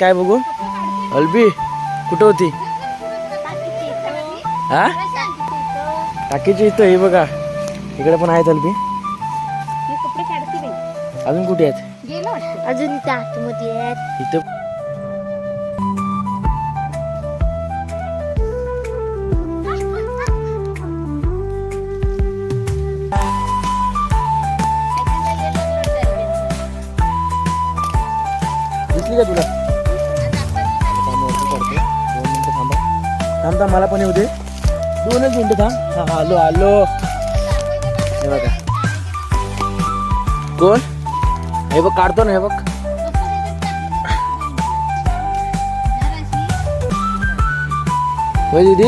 काय बघू? अल्बी कुठं होती? हा टाकीची इथं हे बघा, इकडे पण आहेत अल्बी. अजून कुठे आहेत? अजून इथं आतमध्ये आहेत. इथं दिसली का तुला? दोन मिनिटं थांबा. थांबता मला पण येऊ दे. 2च मिनिटं थांब. हा आलो आलो. हे बघा कोण? हे बघ काढतो ना, हे बघ. होय दीदी,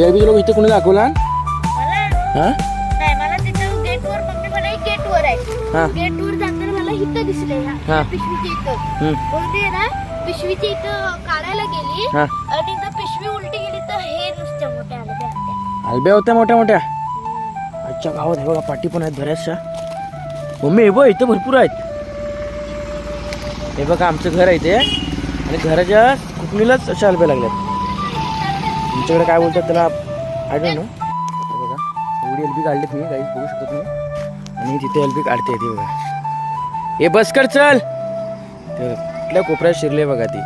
या बी तुला इथे कोणी दाखवला? हा मला तिथं गेटवर मम्मी म्हणे गेटवर आहे. हा गेटवर जाताना मला इथं दिसले हा. पिशवीची इथं. बोलते ना पिशवीची इथं काढायला गेली हा. आणि एकदा पिशवी उलटी गेली तर हे नुसत्या मोठ्या आल्या. अलब्या होत्या मोठ्या मोठ्या. आजच्या गावात हे बघा पाठी पण आहेत बऱ्याचशा. मम्मी हे बघ इथं भरपूर आहेत. हे बघा आमचं घर आहे ते, आणि घराच्या कुकणीलाच अशा अलब्या लागल्यात. तुमच्याकडे काय बोलतात त्याला आय डोंट नो. हे बघा एवढी एलबी काढलीत मी, काही बघू शकता तुम्ही. आणि तिथे एलबी काढते ती बघा. हे बस कर चल. ते कुठल्या कोपऱ्यात शिरले बघा ती.